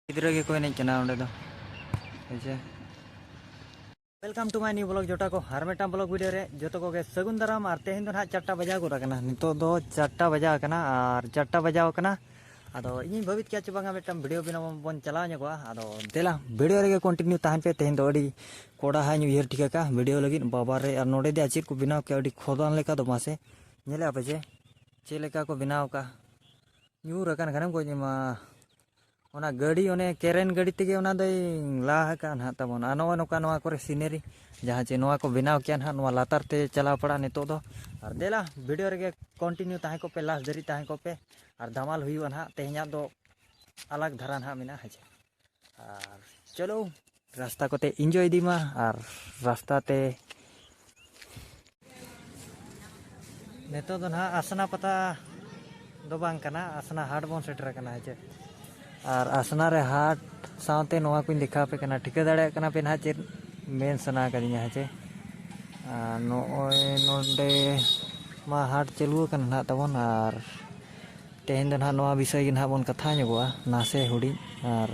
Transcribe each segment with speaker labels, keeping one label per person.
Speaker 1: गिद्रा के कोई नहीं चना उन्हें तो ऐसे welcome to my new blog जोटा को हर मेटा ब्लॉग वीडियो रे जोतो को सगुन दाराम और तेहन ना 4टा बजा को रखना नितो दो 4टा बजा कना और 4टा बजाव कना आदो इन भवित क्या चबांगा मेटम वीडियो बिना बन चलाव ᱧᱚᱜᱚᱜᱼᱟ आदो देला वीडियो रे कंटिन्यू ताहन पे तेहन दो अडी कोड़ा हाय न्यू ईयर ठिका का वीडियो लगी बाबा रे और नोडे दे आचिर को बिनाव के अडी खोदान लेका दो मासे नेले आपे जे चे लेका को बिनाव का न्यू रकन घरम को मा ओना गाड़ी ओने केरेन गाड़ी तेगे ओना दई लाह का ना तबन आनो नोका नोआ करे सीनरी जहां चे नोआ को बनाव किया ना नोआ लातार ते चला पड़ा नितो दो और देला वीडियो रे कंटिन्यू ताहे को पे लास्ट दरी ताहे को पे और धमाल हुई ना तेहना दो अलग धरा ना मिना है और चलो रास्ता को ते एंजॉय दीमा और रास्ता ते नितो दो ना आसना पता दो बांग कना आसना हाट बन सेटर कना है और आसना रे हाट साथे नोआ को दिखा पे कना ठिका दाड़े कना पे ना चे मेन सना करिया है चे नोय नोडे मा हाट चलू कना ना तबन और तेहन दो ना नोआ विषय ना बन कथा ᱧᱚᱜᱚᱜᱼᱟ नासे हुडी और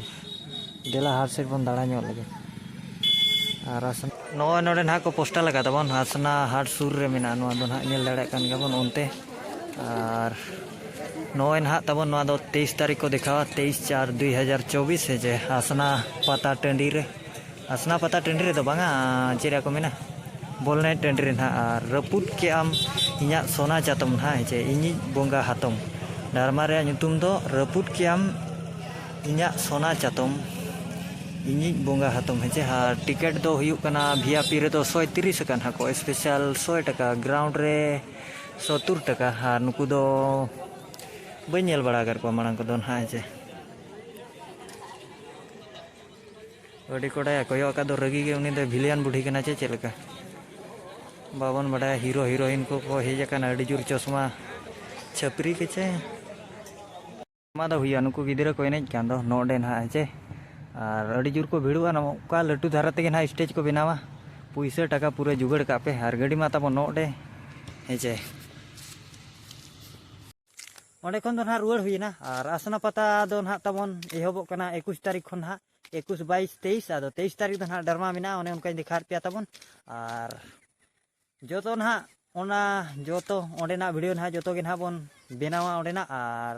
Speaker 1: देला हाट से बन दाड़ा ᱧᱚᱜ लगे और आसना नोय नोडे ना को पोस्टर लगा तबन आसना हाट सुर रे मेना नोआ दो ना नेल दाड़े कन गबन उनते और नोय ना तबन नोआ दो 23 तारीख को दिखावा 23/4/2024 है जे आसना पता टंडी रे आसना पता टंडी रे तो बांगा चेरा को मेना बोलने टंडी रे ना रपुट के आम इኛ सोना चातम ना है जे इñi बोंगा हातम डारमा रे ᱧᱩᱛᱩᱢ दो रपुट के आम इኛ सोना चातम इñi बोंगा हातम है जे टिकट दो हुयु कना वीआईपी रे दो 130 कन हा को स्पेशल 100 टका ग्राउंड रे 70 टका हा नुकु दो बनेल बड़ा कर को मांग को दोन हाय जे ओडी कोडा कोयो का दो रगी के उनी दो विलियन बुढ़ी कना चे चेलका बाबन बड़ा हीरो हीरोइन को हेज कना अडी जुर चश्मा छपरी के चे मा दो हुया नुकु गिदरा को एनेज कान दो नोडे ना जे और अडी जुर को भिड़ुआ नका लटू धारा तेगे ना स्टेज को बनावा पैसा टका पूरा जुगाड़ का पे हर गड़ी मा तब नोडे हेजे ओंडे खन दो ना रुआड़ हुईना और आसना पता दो ना तबन एहबो कना 21 तारीख खन हा 21 22 23 आदो 23 तारीख दो ना डरमा मिना ओने उनका दिखा पे तबन और जो तो ना ओना जो तो ओंडे ना वीडियो ना जो तो के ना बन बनावा ओंडे ना और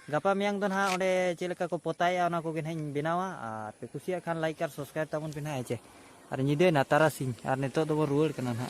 Speaker 1: गपा मियांग दो ना ओंडे चेलका को पताया ओना को के ना बनावा और पे कुसिया खान लाइक और सब्सक्राइब तबन पे ना है चे और निदे ना तारा सिंह और नितो दो रुआड़ कना ना